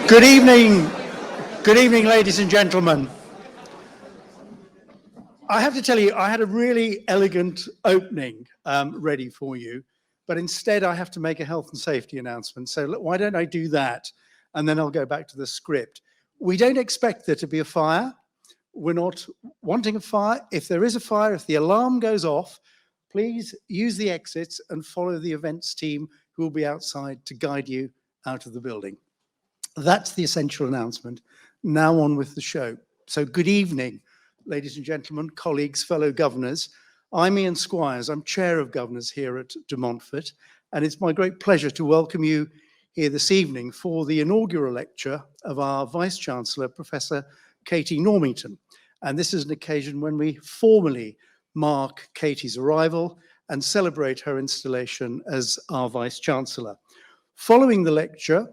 Good evening, ladies and gentlemen. I have to tell you, I had a really elegant opening ready for you, but instead I have to make a health and safety announcement. So why don't I do that, and then I'll go back to the script. We don't expect there to be a fire. We're not wanting a fire. If there is a fire, if the alarm goes off, please use the exits and follow the events team who will be outside to guide you out of the building. That's the essential announcement. Now on with the show. So good evening, ladies and gentlemen, colleagues, fellow governors. I'm Ian Squires. I'm chair of governors here at de Montfort, and it's my great pleasure to welcome you here this evening for the inaugural lecture of our Vice-Chancellor, Professor Katie Normington. And this is an occasion when we formally mark Katie's arrival and celebrate her installation as our Vice-Chancellor. Following the lecture,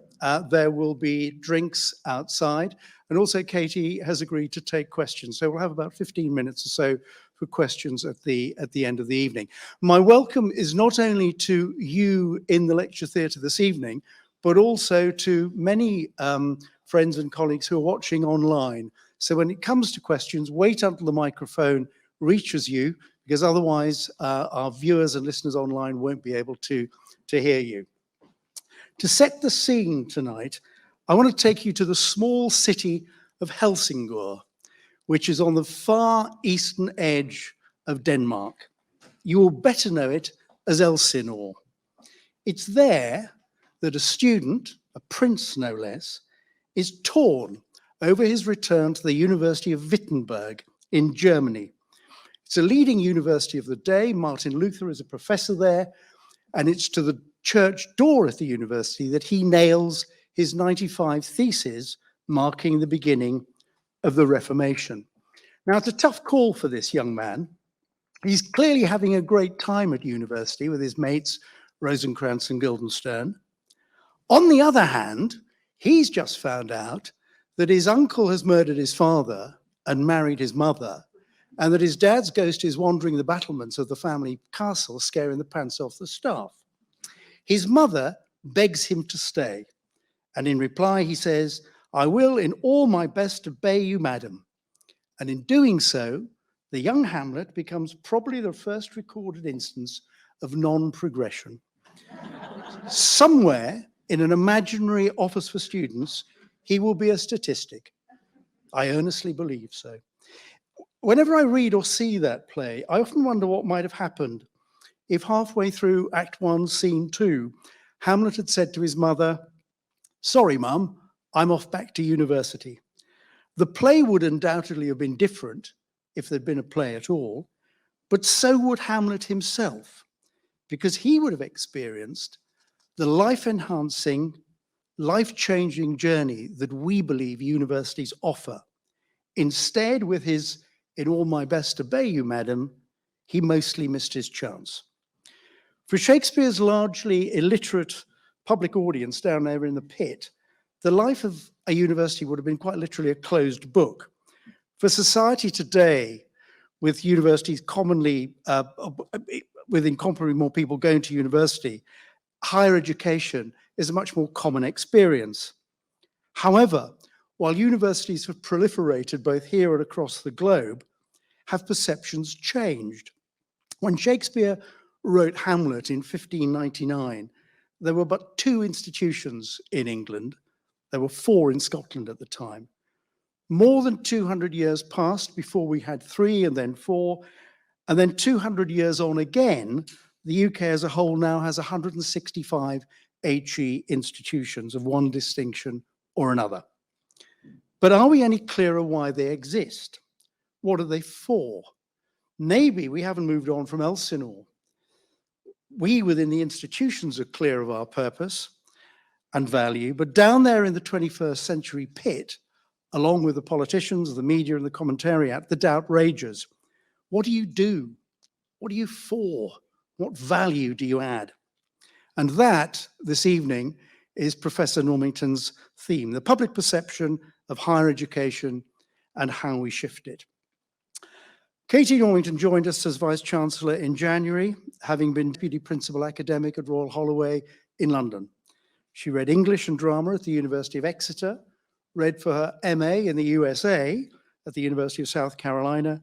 there will be drinks outside, and also Katie has agreed to take questions. So we'll have about 15 minutes or so for questions at the end of the evening. My welcome is not only to you in the lecture theatre this evening, but also to many friends and colleagues who are watching online. So when it comes to questions, wait until the microphone reaches you, because otherwise our viewers and listeners online won't be able to hear you. To set the scene tonight, I want to take you to the small city of Helsingør, which is on the far eastern edge of Denmark. You will better know it as Elsinore. It's there that a student, a prince no less, is torn over his return to the University of Wittenberg in Germany. It's a leading university of the day. Martin Luther is a professor there, and it's to the church door at the university that he nails his 95 theses, marking the beginning of the Reformation. Now, it's a tough call for this young man. He's clearly having a great time at university with his mates, Rosencrantz and Guildenstern. On the other hand, he's just found out that his uncle has murdered his father and married his mother, and that his dad's ghost is wandering the battlements of the family castle, scaring the pants off the staff. His mother begs him to stay, and in reply he says, "I will in all my best obey you, madam." And in doing so, the young Hamlet becomes probably the first recorded instance of non-progression. Somewhere in an imaginary office for students, he will be a statistic. I earnestly believe so. Whenever I read or see that play, I often wonder what might have happened if halfway through Act 1, Scene 2, Hamlet had said to his mother, "Sorry, Mum, I'm off back to university." The play would undoubtedly have been different if there'd been a play at all, but so would Hamlet himself, because he would have experienced the life-enhancing, life-changing journey that we believe universities offer. Instead, with his "in all my best obey you, madam," he mostly missed his chance. For Shakespeare's largely illiterate public audience down there in the pit, the life of a university would have been quite literally a closed book. For society today, with universities commonly, with incomparably more people going to university, higher education is a much more common experience. However, while universities have proliferated both here and across the globe, have perceptions changed? When Shakespeare wrote Hamlet in 1599, there were but 2 institutions in England. There were 4 in Scotland at the time. More than 200 years passed before we had 3 and then 4, and then 200 years on again, the UK as a whole now has 165 HE institutions of one distinction or another. But are we any clearer why they exist? What are they for? Maybe we haven't moved on from Elsinore. We within the institutions are clear of our purpose and value, but down there in the 21st century pit, along with the politicians, the media and the commentariat, the doubt rages. What do you do? What are you for? What value do you add? And that, this evening, is Professor Normington's theme, the public perception of higher education and how we shift it. Katie Normington joined us as Vice-Chancellor in January, having been Deputy Principal Academic at Royal Holloway in London. She read English and drama at the University of Exeter, read for her MA in the USA at the University of South Carolina,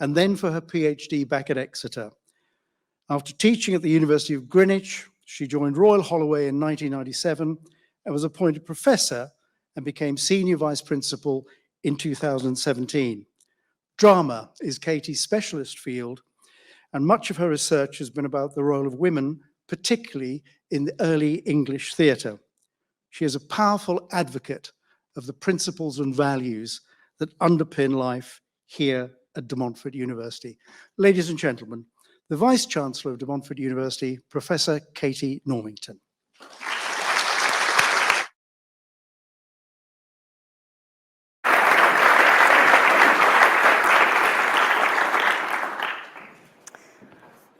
and then for her PhD back at Exeter. After teaching at the University of Greenwich, she joined Royal Holloway in 1997 and was appointed professor and became senior vice principal in 2017. Drama is Katie's specialist field, and much of her research has been about the role of women, particularly in the early English theatre. She is a powerful advocate of the principles and values that underpin life here at De Montfort University. Ladies and gentlemen, the Vice-Chancellor of De Montfort University, Professor Katie Normington.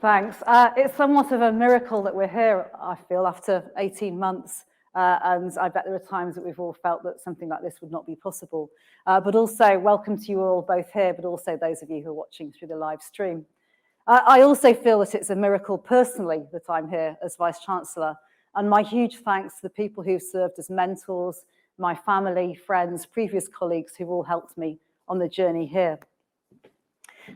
Thanks. It's somewhat of a miracle that we're here, I feel, after 18 months. And I bet there are times that we've all felt that something like this would not be possible. But also, welcome to you all both here, but also those of you who are watching through the live stream. I also feel that it's a miracle personally that I'm here as Vice-Chancellor. And my huge thanks to the people who've served as mentors, my family, friends, previous colleagues who've all helped me on the journey here.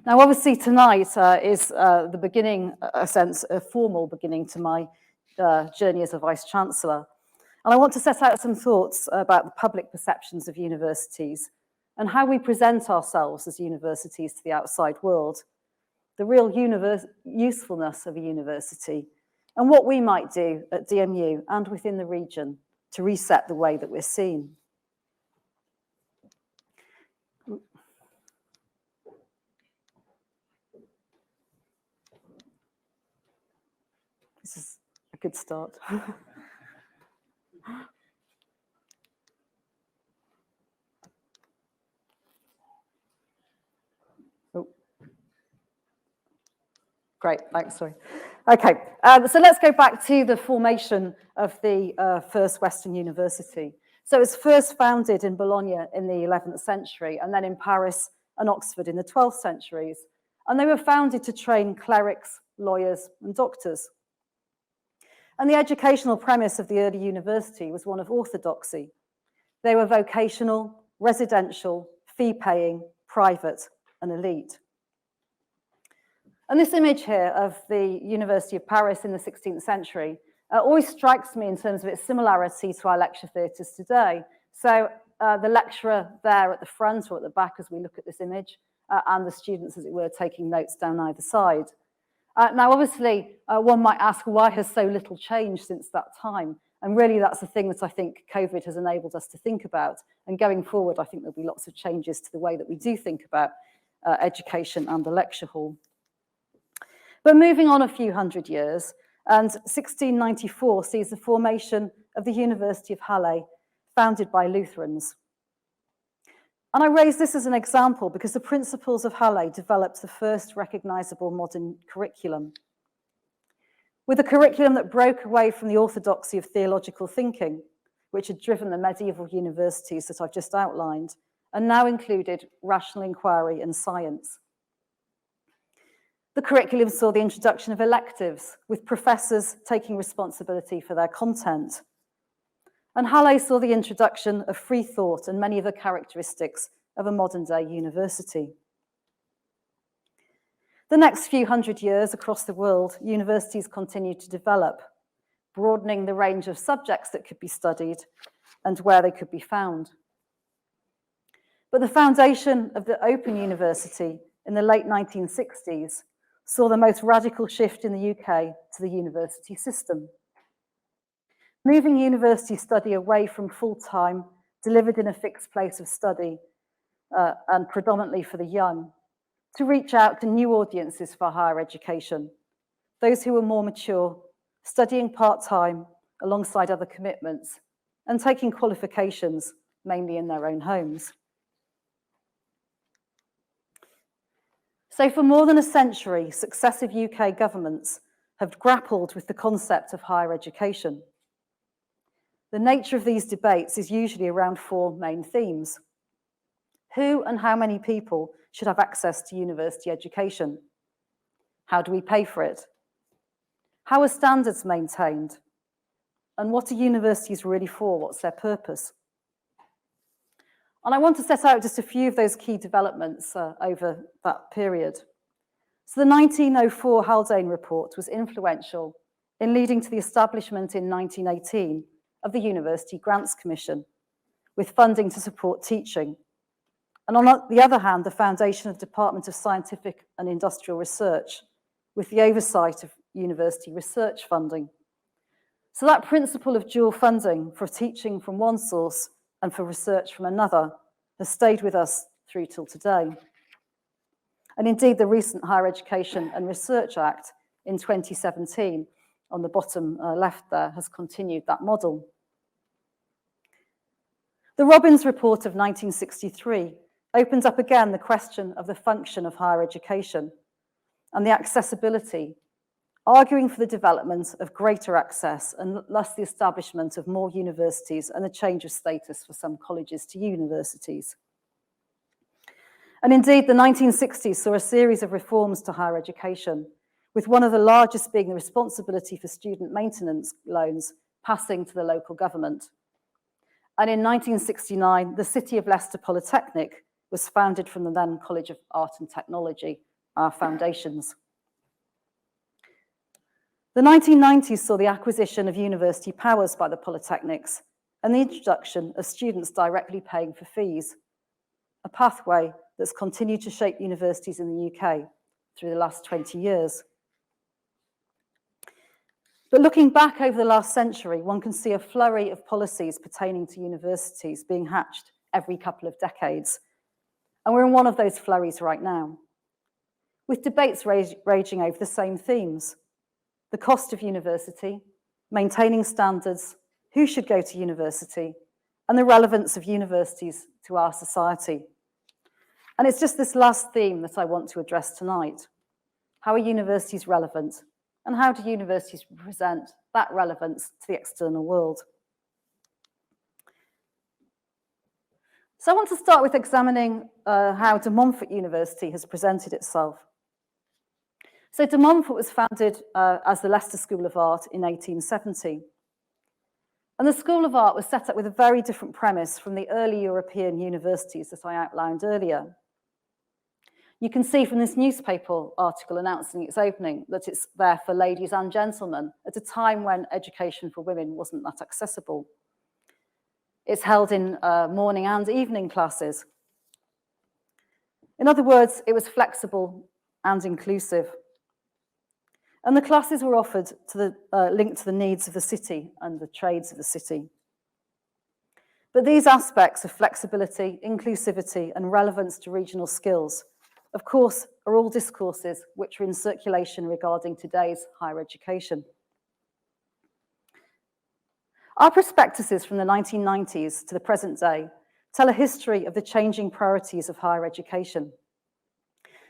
Now, obviously, tonight is the beginning, a formal beginning to my journey as a Vice-Chancellor. And I want to set out some thoughts about the public perceptions of universities and how we present ourselves as universities to the outside world, the real usefulness of a university, and what we might do at DMU and within the region to reset the way that we're seen. This is a good start. Oh. Great, thanks, sorry. Okay, so let's go back to the formation of the first Western university. So it was first founded in Bologna in the 11th century, and then in Paris and Oxford in the 12th centuries. And they were founded to train clerics, lawyers, and doctors. And the educational premise of the early university was one of orthodoxy. They were vocational, residential, fee-paying, private, and elite. And this image here of the University of Paris in the 16th century always strikes me in terms of its similarity to our lecture theatres today. So the lecturer there at the front or at the back as we look at this image, and the students, as it were, taking notes down either side. Now, obviously, one might ask, why has so little changed since that time? And really, that's the thing that I think COVID has enabled us to think about. And going forward, I think there'll be lots of changes to the way that we do think about education and the lecture hall. But moving on a few hundred years, and 1694 sees the formation of the University of Halle, founded by Lutherans. And I raise this as an example because the principles of Halle developed the first recognizable modern curriculum. With a curriculum that broke away from the orthodoxy of theological thinking, which had driven the medieval universities that I've just outlined, and now included rational inquiry and science. The curriculum saw the introduction of electives, with professors taking responsibility for their content. And Halle saw the introduction of free thought and many of the characteristics of a modern-day university. The next few hundred years across the world, universities continued to develop, broadening the range of subjects that could be studied and where they could be found. But the foundation of the Open University in the late 1960s saw the most radical shift in the UK to the university system, moving university study away from full-time, delivered in a fixed place of study, and predominantly for the young, to reach out to new audiences for higher education, those who were more mature, studying part-time alongside other commitments, and taking qualifications, mainly in their own homes. So for more than a century, successive UK governments have grappled with the concept of higher education. The nature of these debates is usually around four main themes. Who and how many people should have access to university education? How do we pay for it? How are standards maintained? And what are universities really for? What's their purpose? And I want to set out just a few of those key developments over that period. So the 1904 Haldane Report was influential in leading to the establishment in 1918 of the University Grants Commission, with funding to support teaching. And on the other hand, the foundation of the Department of Scientific and Industrial Research, with the oversight of university research funding. So that principle of dual funding for teaching from one source and for research from another has stayed with us through till today. And indeed, the recent Higher Education and Research Act in 2017, on the bottom left there, has continued that model. The Robbins Report of 1963 opens up again the question of the function of higher education and the accessibility, arguing for the development of greater access and thus the establishment of more universities and a change of status for some colleges to universities. And indeed, the 1960s saw a series of reforms to higher education, with one of the largest being the responsibility for student maintenance loans passing to the local government. And in 1969, the City of Leicester Polytechnic was founded from the then College of Art and Technology, our foundations. The 1990s saw the acquisition of university powers by the polytechnics and the introduction of students directly paying for fees, a pathway that's continued to shape universities in the UK through the last 20 years. But looking back over the last century, one can see a flurry of policies pertaining to universities being hatched every couple of decades. And we're in one of those flurries right now, with debates raging over the same themes: the cost of university, maintaining standards, who should go to university, and the relevance of universities to our society. And it's just this last theme that I want to address tonight. How are universities relevant? And how do universities present that relevance to the external world? So I want to start with examining how de Montfort University has presented itself. So de Montfort was founded as the Leicester School of Art in 1870. And the School of Art was set up with a very different premise from the early European universities that I outlined earlier. You can see from this newspaper article announcing its opening that it's there for ladies and gentlemen at a time when education for women wasn't that accessible. It's held in morning and evening classes. In other words, it was flexible and inclusive. And the classes were offered to linked to the needs of the city and the trades of the city. But these aspects of flexibility, inclusivity, and relevance to regional skills, of course, are all discourses which are in circulation regarding today's higher education. Our prospectuses from the 1990s to the present day tell a history of the changing priorities of higher education.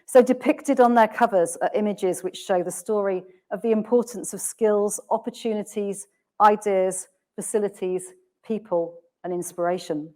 So depicted on their covers are images which show the story of the importance of skills, opportunities, ideas, facilities, people, and inspiration.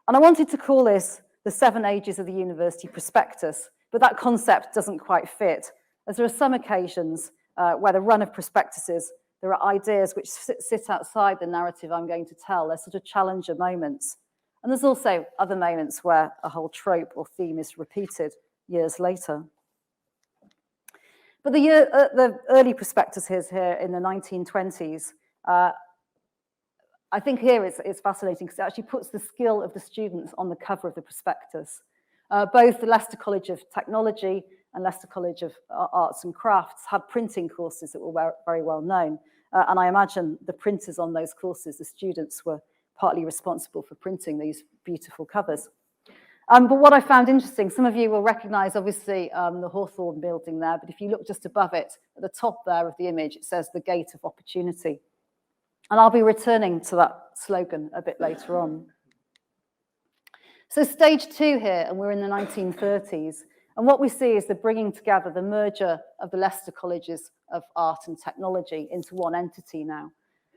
And I wanted to call this the 7 ages of the university prospectus, but that concept doesn't quite fit, as there are some occasions where the run of prospectuses, there are ideas which sit outside the narrative I'm going to tell. They're sort of challenger moments. And there's also other moments where a whole trope or theme is repeated years later. But the early prospectuses here in the 1920s, I think here it's fascinating because it actually puts the skill of the students on the cover of the prospectus. Both the Leicester College of Technology and Leicester College of Arts and Crafts had printing courses that were very well known. And I imagine the printers on those courses, the students, were partly responsible for printing these beautiful covers. But what I found interesting, some of you will recognize, obviously, the Hawthorne building there, but if you look just above it, at the top there of the image, it says the Gate of Opportunity. And I'll be returning to that slogan a bit later on. So stage 2 here, and we're in the 1930s, and what we see is the bringing together, the merger of the Leicester Colleges of Art and Technology into one entity now.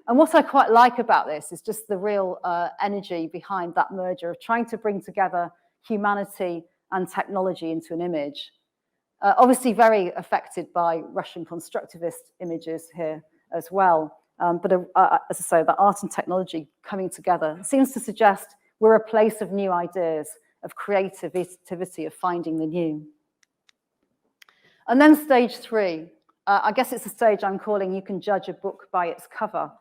And what I quite like about this is just the real energy behind that merger of trying to bring together humanity and technology into an image. Obviously very affected by Russian constructivist images here as well. But as I say, that art and technology coming together seems to suggest we're a place of new ideas, of creativity, of finding the new. And then stage 3. I guess it's a stage I'm calling you can judge a book by its cover,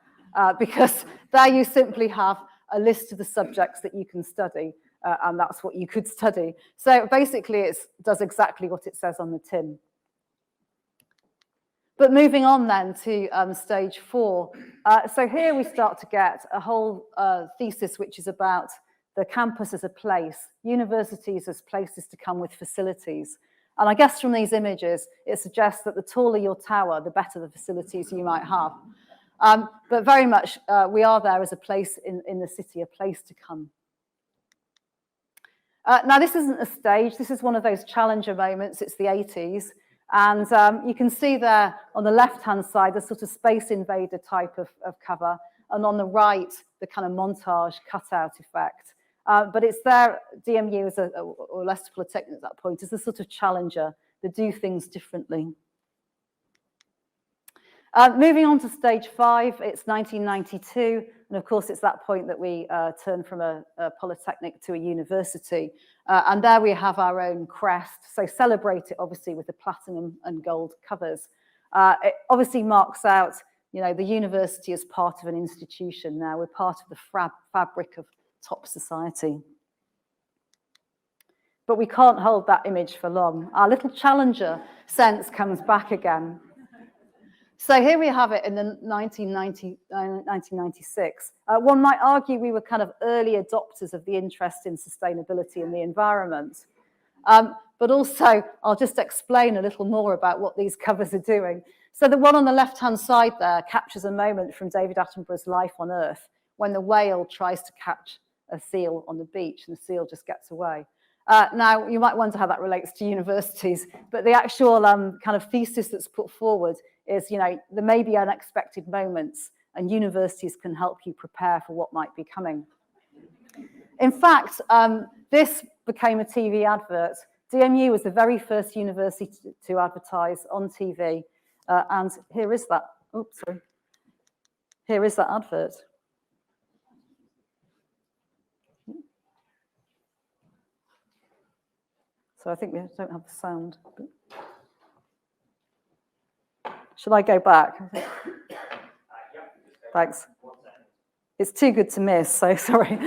because there you simply have a list of the subjects that you can study, and that's what you could study. So basically it does exactly what it says on the tin. But moving on then to stage 4. So here we start to get a whole thesis which is about the campus as a place, universities as places to come with facilities. And I guess from these images, it suggests that the taller your tower, the better the facilities you might have. But very much, we are there as a place in the city, a place to come. Now, this isn't a stage. This is one of those challenger moments. It's the 80s. And you can see there on the left-hand side, the sort of Space Invader type of cover. And on the right, the kind of montage cutout effect. But it's there, DMU or Leicester Polytechnic at that point, is the sort of challenger that do things differently. Moving on to stage 5, it's 1992. And of course, it's that point that we turn from a polytechnic to a university. And there we have our own crest. So celebrate it, obviously, with the platinum and gold covers. It obviously marks out, you know, the university as part of an institution now. We're part of the fabric of top society. But we can't hold that image for long. Our little challenger sense comes back again. So here we have it in the 1996. One might argue we were kind of early adopters of the interest in sustainability and the environment. But also, I'll just explain a little more about what these covers are doing. So the one on the left-hand side there captures a moment from David Attenborough's Life on Earth, when the whale tries to catch a seal on the beach and the seal just gets away. Now, you might wonder how that relates to universities, but the actual kind of thesis that's put forward is, you know, there may be unexpected moments and universities can help you prepare for what might be coming. In fact, this became a TV advert. DMU was the very first university to advertise on TV. And here is that, oops, sorry. Here is that advert. So I think we don't have the sound. Should I go back? Thanks. It's too good to miss, so sorry.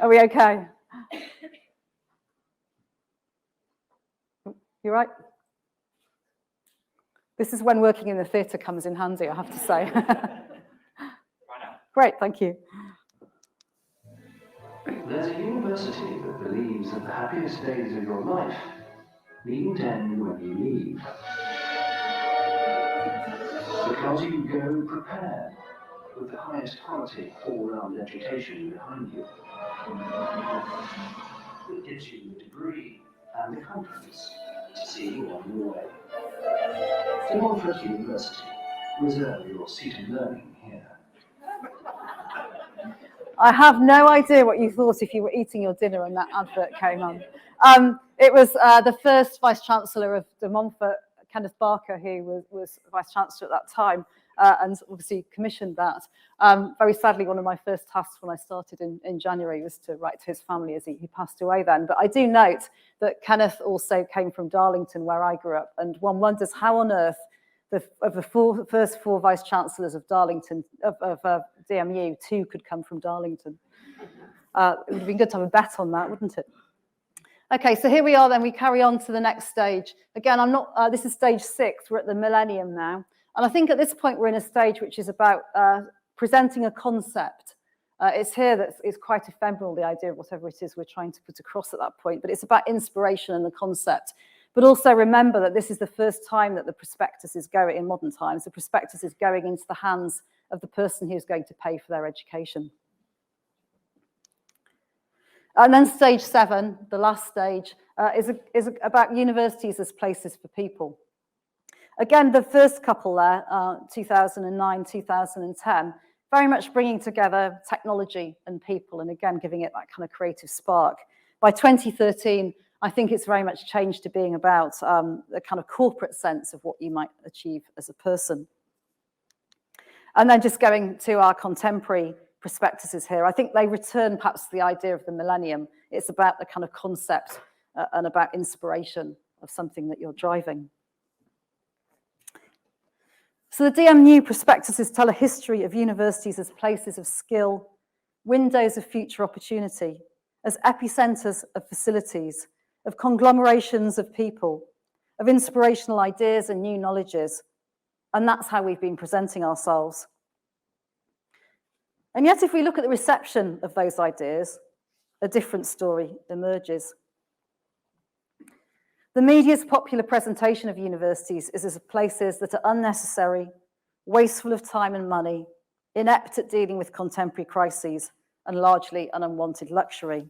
Are we okay? You right? This is when working in the theatre comes in handy, I have to say. Great, thank you. There's a university that believes that the happiest days of your life needn't end when you leave. Because you go prepared with the highest quality all-round education behind you. It gives you the degree and the confidence to see you on your way. To Montfort University, reserve your seat of learning here. I have no idea what you thought if you were eating your dinner and that advert came on. It was the first Vice-Chancellor of the Montfort, Kenneth Barker, who was Vice-Chancellor at that time, and obviously commissioned that. Very sadly, one of my first tasks when I started in January was to write to his family as he passed away then. But I do note that Kenneth also came from Darlington, where I grew up, and one wonders how on earth of the first 4 Vice-Chancellors of Darlington, of DMU, 2 could come from Darlington. It would have been good to have a bet on that, wouldn't it? Okay, so here we are then, we carry on to the next stage. Again, this is stage 6, we're at the millennium now. And I think at this point we're in a stage which is about presenting a concept. It's here that it's quite ephemeral, the idea of whatever it is we're trying to put across at that point, but it's about inspiration and the concept. But also remember that this is the first time that the prospectus is going, in modern times, the prospectus is going into the hands of the person who's going to pay for their education. And then stage 7, the last stage, is about universities as places for people. Again, the first couple there, 2009, 2010, very much bringing together technology and people, and again, giving it that kind of creative spark. By 2013, I think it's very much changed to being about the kind of corporate sense of what you might achieve as a person. And then just going to our contemporary prospectuses here, I think they return perhaps to the idea of the millennium. It's about the kind of concept and about inspiration of something that you're driving. So the DMU prospectuses tell a history of universities as places of skill, windows of future opportunity, as epicenters of facilities, of conglomerations of people, of inspirational ideas and new knowledges. And that's how we've been presenting ourselves. And yet, if we look at the reception of those ideas, a different story emerges. The media's popular presentation of universities is as places that are unnecessary, wasteful of time and money, inept at dealing with contemporary crises, and largely an unwanted luxury.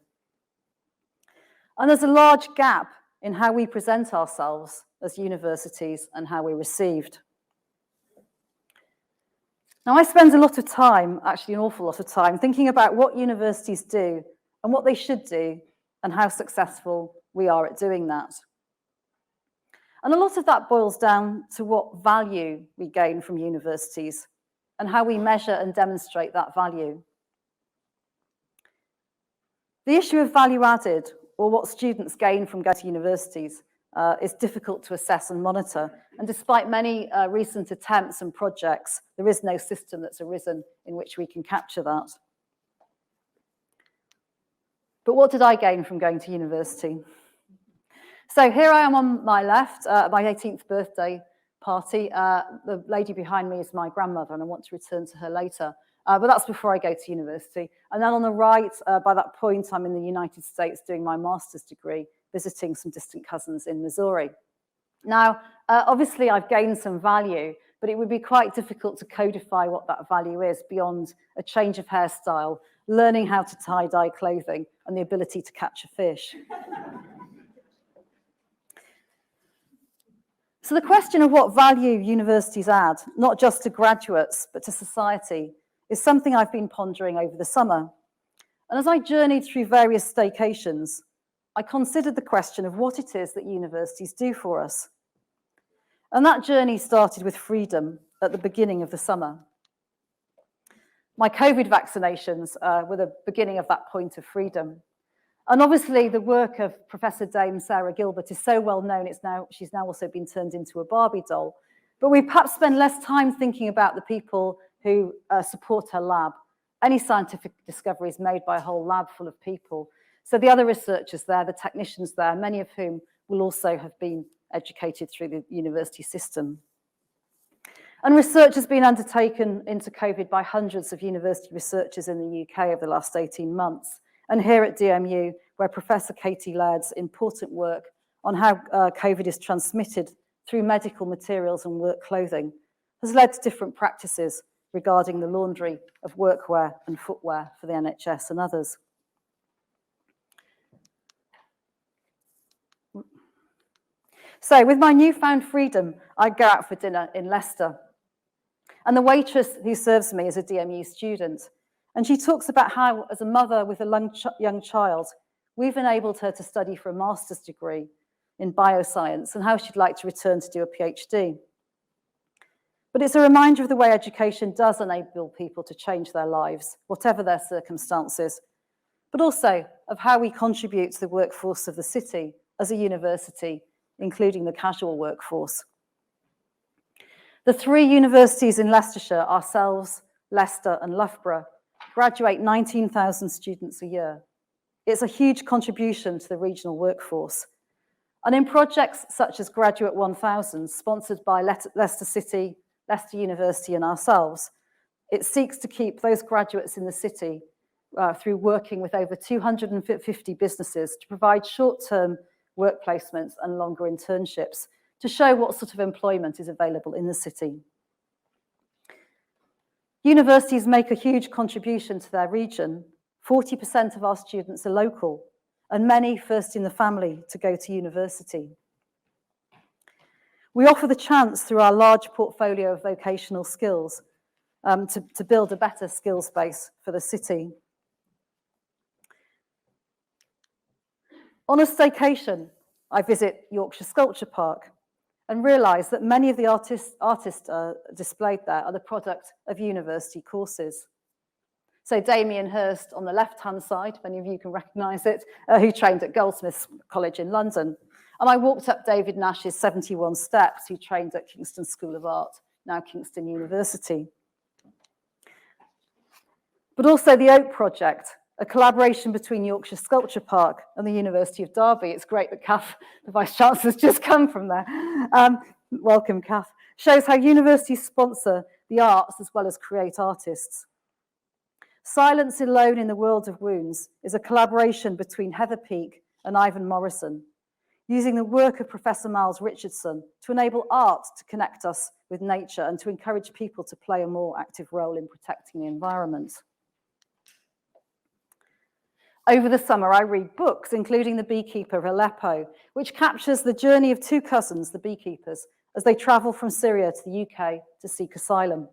And there's a large gap in how we present ourselves as universities and how we're received. Now, I spend a lot of time, actually an awful lot of time, thinking about what universities do and what they should do and how successful we are at doing that. And a lot of that boils down to what value we gain from universities and how we measure and demonstrate that value. The issue of value added, or what students gain from going to universities, is difficult to assess and monitor. And despite many recent attempts and projects, there is no system that's arisen in which we can capture that. But what did I gain from going to university? So here I am on my left, my 18th birthday party. The lady behind me is my grandmother, and I want to return to her later. But that's before I go to university. And then on the right, by that point, I'm in the United States doing my master's degree, visiting some distant cousins in Missouri. Now, obviously, I've gained some value, but it would be quite difficult to codify what that value is beyond a change of hairstyle, learning how to tie-dye clothing, and the ability to catch a fish. So the question of what value universities add, not just to graduates, but to society, is something I've been pondering over the summer. And as I journeyed through various staycations, I considered the question of what it is that universities do for us. And that journey started with freedom at the beginning of the summer. My COVID vaccinations were the beginning of that point of freedom. And obviously the work of Professor Dame Sarah Gilbert is so well known, she's now also been turned into a Barbie doll. But we perhaps spend less time thinking about the people who support her lab. Any scientific discovery is made by a whole lab full of people. So the other researchers there, the technicians there, many of whom will also have been educated through the university system. And research has been undertaken into COVID by hundreds of university researchers in the UK over the last 18 months. And here at DMU, where Professor Katie Laird's important work on how COVID is transmitted through medical materials and work clothing has led to different practices regarding the laundry of workwear and footwear for the NHS and others. So with my newfound freedom, I go out for dinner in Leicester. And the waitress who serves me is a DMU student. And she talks about how, as a mother with a young child, we've enabled her to study for a master's degree in bioscience and how she'd like to return to do a PhD. But it's a reminder of the way education does enable people to change their lives, whatever their circumstances, but also of how we contribute to the workforce of the city as a university, including the casual workforce. The 3 universities in Leicestershire, ourselves, Leicester and Loughborough, graduate 19,000 students a year. It's a huge contribution to the regional workforce. And in projects such as Graduate 1000, sponsored by Leicester City, Leicester University and ourselves, it seeks to keep those graduates in the city through working with over 250 businesses to provide short-term work placements and longer internships to show what sort of employment is available in the city. Universities make a huge contribution to their region. 40% of our students are local, and many first in the family to go to university. We offer the chance through our large portfolio of vocational skills to build a better skills base for the city. On a staycation, I visit Yorkshire Sculpture Park, and realised that many of the artists displayed there are the product of university courses. So Damien Hirst on the left-hand side, if any of you can recognise it, who trained at Goldsmiths College in London. And I walked up David Nash's 71 steps, who trained at Kingston School of Art, now Kingston University. But also the Oak Project, a collaboration between Yorkshire Sculpture Park and the University of Derby. It's great that Kath, the Vice-Chancellor, has just come from there. Welcome, Kath. Shows how universities sponsor the arts as well as create artists. Silence Alone in the World of Wounds is a collaboration between Heather Peake and Ivan Morrison, using the work of Professor Miles Richardson to enable art to connect us with nature and to encourage people to play a more active role in protecting the environment. Over the summer, I read books, including The Beekeeper of Aleppo, which captures the journey of two cousins, the beekeepers, as they travel from Syria to the UK to seek asylum.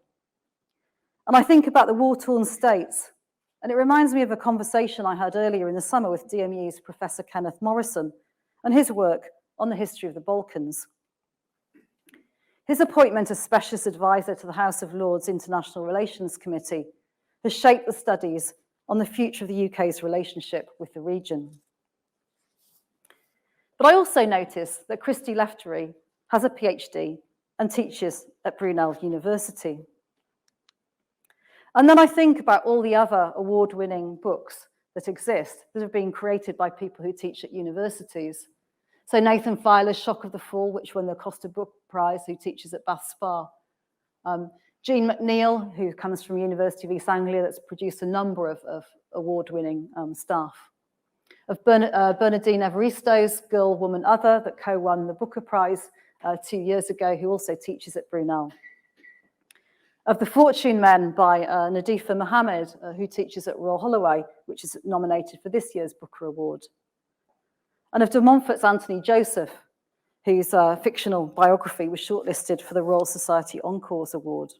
And I think about the war-torn states, and it reminds me of a conversation I had earlier in the summer with DMU's Professor Kenneth Morrison and his work on the history of the Balkans. His appointment as Specialist Advisor to the House of Lords International Relations Committee has shaped the studies on the future of the UK's relationship with the region. But I also notice that Christy Leftery has a PhD and teaches at Brunel University. And then I think about all the other award-winning books that exist that have been created by people who teach at universities. So Nathan Filer's Shock of the Fall, which won the Costa Book Prize, who teaches at Bath Spa. Jean McNeill, who comes from University of East Anglia, that's produced a number of award-winning staff. Of Bernardine Evaristo's Girl, Woman, Other, that co-won the Booker Prize 2 years ago, who also teaches at Brunel. Of The Fortune Men by Nadifa Mohammed, who teaches at Royal Holloway, which is nominated for this year's Booker Award. And of de Montfort's Anthony Joseph, whose fictional biography was shortlisted for the Royal Society Encores Award.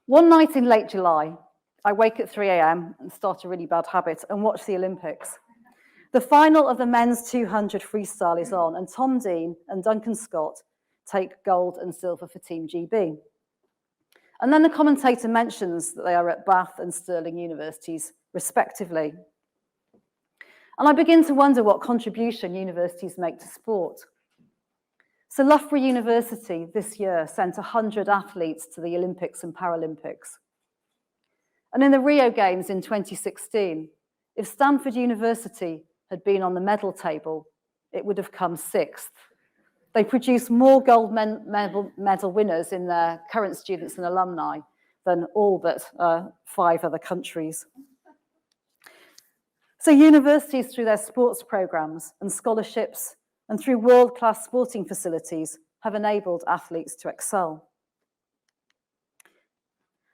One night in late July, I wake at 3 a.m. and start a really bad habit and watch the Olympics. The final of the men's 200 freestyle is on, and Tom Dean and Duncan Scott take gold and silver for Team GB. And then the commentator mentions that they are at Bath and Stirling universities, respectively. And I begin to wonder what contribution universities make to sport. So Loughborough University this year sent 100 athletes to the Olympics and Paralympics. And in the Rio Games in 2016, if Stanford University had been on the medal table, it would have come 6th. They produce more gold medal winners in their current students and alumni than all but 5 other countries. So universities, through their sports programs and scholarships and through world-class sporting facilities, have enabled athletes to excel.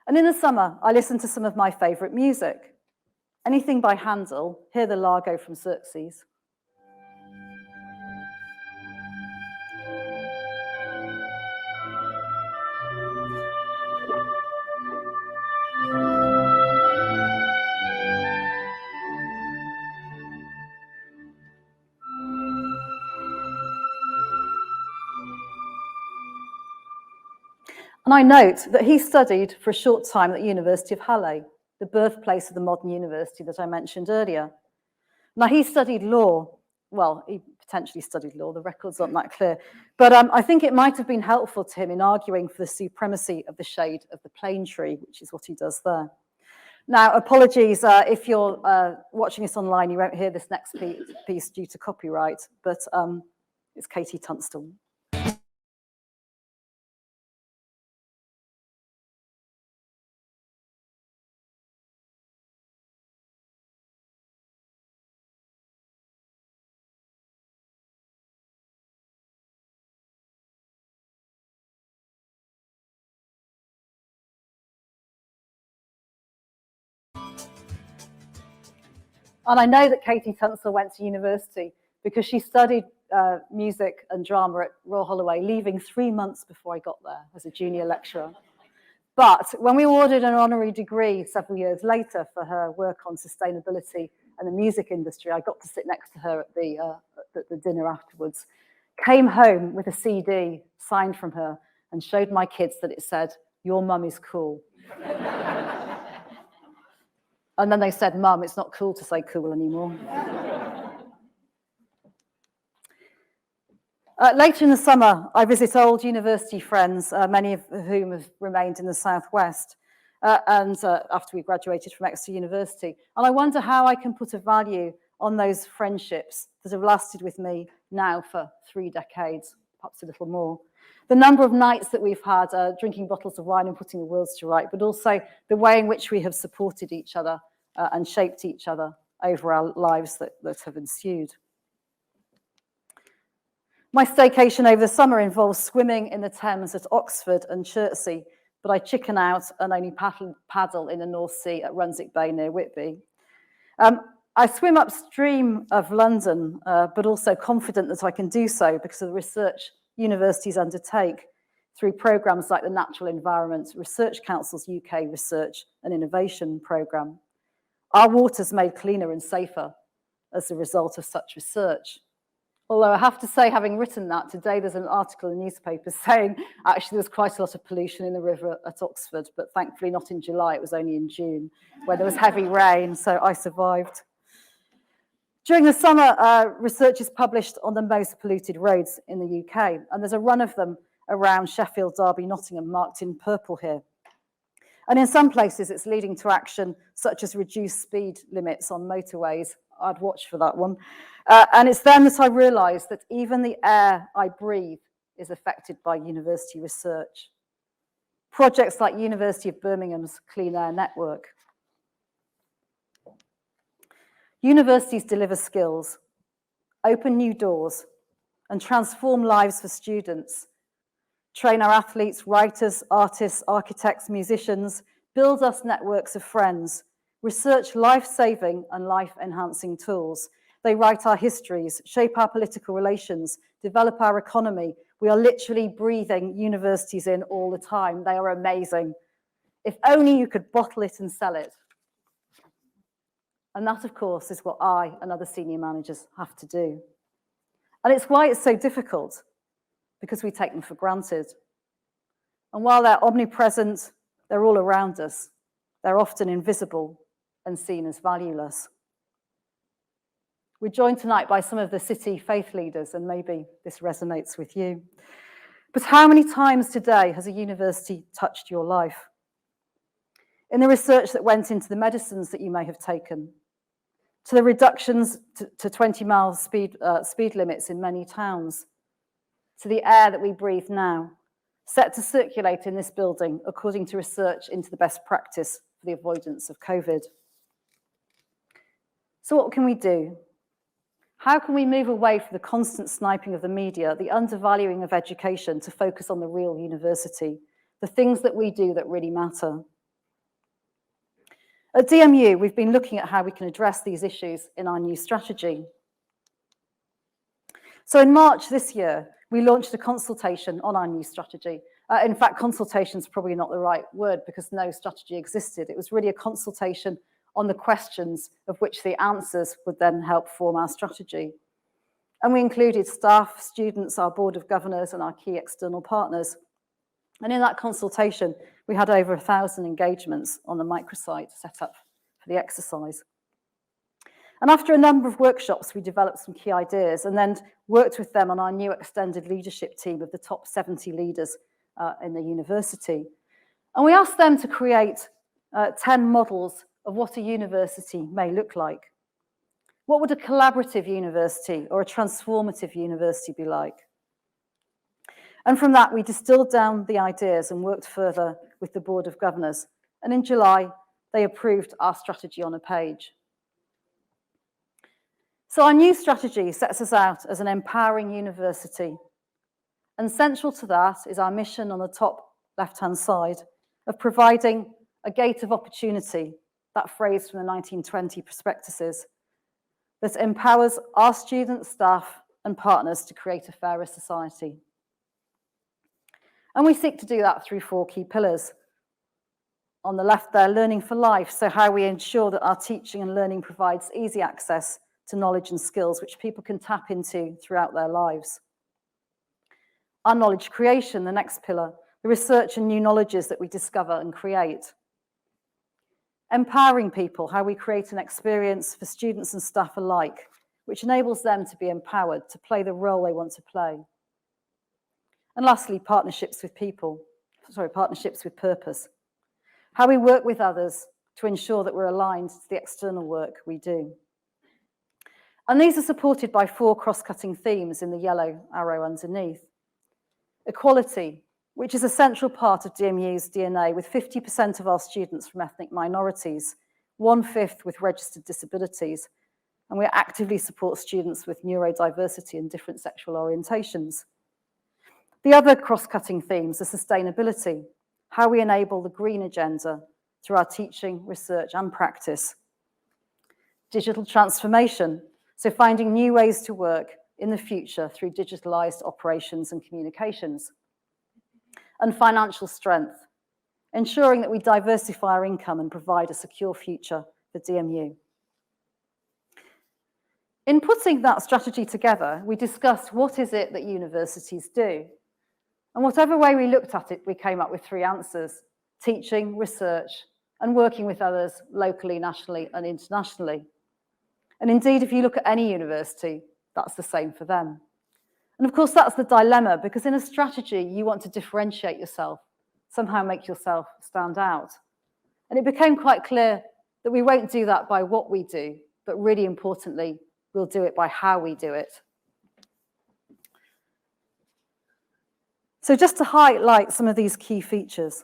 And in the summer, I listen to some of my favourite music. Anything by Handel, hear the Largo from Xerxes. And I note that he studied for a short time at the University of Halle, the birthplace of the modern university that I mentioned earlier. Now, he studied law. Well, he potentially studied law, the records aren't that clear. But I think it might have been helpful to him in arguing for the supremacy of the shade of the plane tree, which is what he does there. Now, apologies, if you're watching this online, you won't hear this next piece due to copyright, but it's Katie Tunstall. And I know that Katie Tunstall went to university because she studied music and drama at Royal Holloway, leaving 3 months before I got there as a junior lecturer. But when we awarded an honorary degree several years later for her work on sustainability and the music industry, I got to sit next to her at the the dinner afterwards, came home with a CD signed from her and showed my kids that it said, "Your mum is cool." And then they said, "Mum, it's not cool to say cool anymore." Later in the summer, I visit old university friends, many of whom have remained in the Southwest, after we graduated from Exeter University. And I wonder how I can put a value on those friendships that have lasted with me now for 3 decades, perhaps a little more. The number of nights that we've had drinking bottles of wine and putting the worlds to right, but also the way in which we have supported each other and shaped each other over our lives that have ensued. My staycation over the summer involves swimming in the Thames at Oxford and Chertsey, but I chicken out and only paddle in the North Sea at Runswick Bay near Whitby. I swim upstream of London, but also confident that I can do so because of the research universities undertake through programmes like the Natural Environment Research Council's UK Research and Innovation Programme. Our water's made cleaner and safer as a result of such research. Although I have to say, having written that, today there's an article in the newspaper saying actually there's quite a lot of pollution in the river at Oxford, but thankfully not in July, it was only in June, where there was heavy rain, so I survived. During the summer, research is published on the most polluted roads in the UK, and there's a run of them around Sheffield, Derby, Nottingham, marked in purple here. And in some places, it's leading to action such as reduced speed limits on motorways. I'd watch for that one. And it's then that I realised that even the air I breathe is affected by university research. Projects like University of Birmingham's Clean Air Network. Universities deliver skills, open new doors, and transform lives for students. Train our athletes, writers, artists, architects, musicians, build us networks of friends, research life-saving and life-enhancing tools. They write our histories, shape our political relations, develop our economy. We are literally breathing universities in all the time. They are amazing. If only you could bottle it and sell it. And that, of course, is what I and other senior managers have to do. And it's why it's so difficult, because we take them for granted. And while they're omnipresent, they're all around us. They're often invisible and seen as valueless. We're joined tonight by some of the city faith leaders, and maybe this resonates with you. But how many times today has a university touched your life? In the research that went into the medicines that you may have taken, to the reductions to 20-mile speed limits in many towns, to the air that we breathe now, set to circulate in this building according to research into the best practice for the avoidance of COVID. So what can we do? How can we move away from the constant sniping of the media, the undervaluing of education, to focus on the real university, the things that we do that really matter? At DMU, we've been looking at how we can address these issues in our new strategy. So in March this year, we launched a consultation on our new strategy. In fact, consultation is probably not the right word because no strategy existed. It was really a consultation on the questions of which the answers would then help form our strategy. And we included staff, students, our board of governors, and our key external partners. And in that consultation, we had over 1,000 engagements on the microsite set up for the exercise. And after a number of workshops, we developed some key ideas and then worked with them on our new extended leadership team of the top 70 leaders in the university. And we asked them to create 10 models of what a university may look like. What would a collaborative university or a transformative university be like? And from that, we distilled down the ideas and worked further with the Board of Governors. And in July, they approved our strategy on a page. So our new strategy sets us out as an empowering university. And central to that is our mission on the top left-hand side of providing a gate of opportunity, that phrase from the 1920 prospectuses, that empowers our students, staff, and partners to create a fairer society. And we seek to do that through 4 key pillars. On the left there, learning for life, so how we ensure that our teaching and learning provides easy access to knowledge and skills which people can tap into throughout their lives. Our knowledge creation, the next pillar, the research and new knowledges that we discover and create. Empowering people, how we create an experience for students and staff alike, which enables them to be empowered to play the role they want to play. And lastly, partnerships with purpose. How we work with others to ensure that we're aligned to the external work we do. And these are supported by 4 cross-cutting themes in the yellow arrow underneath. Equality, which is a central part of DMU's DNA, with 50% of our students from ethnic minorities, 1/5 with registered disabilities, and we actively support students with neurodiversity and different sexual orientations. The other cross-cutting themes are sustainability, how we enable the green agenda through our teaching, research, and practice. Digital transformation, so finding new ways to work in the future through digitalized operations and communications. And financial strength, ensuring that we diversify our income and provide a secure future for DMU. In putting that strategy together, we discussed what is it that universities do. And whatever way we looked at it, we came up with 3 answers: teaching, research, and working with others locally, nationally, and internationally. And indeed, if you look at any university, that's the same for them. And of course, that's the dilemma, because in a strategy, you want to differentiate yourself, somehow make yourself stand out. And it became quite clear that we won't do that by what we do, but really importantly, we'll do it by how we do it. So just to highlight some of these key features.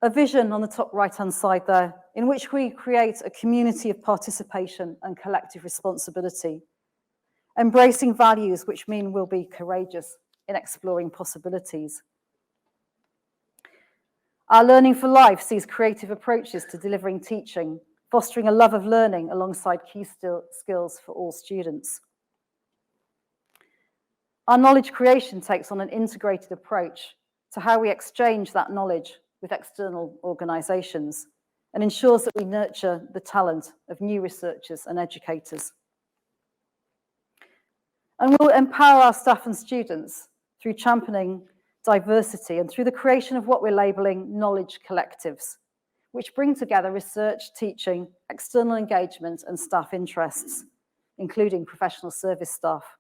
A vision on the top right-hand side there, in which we create a community of participation and collective responsibility, embracing values which mean we'll be courageous in exploring possibilities. Our Learning for Life sees creative approaches to delivering teaching, fostering a love of learning alongside key skills for all students. Our knowledge creation takes on an integrated approach to how we exchange that knowledge with external organisations and ensures that we nurture the talent of new researchers and educators. And we'll empower our staff and students through championing diversity and through the creation of what we're labelling knowledge collectives, which bring together research, teaching, external engagement and staff interests, including professional service staff,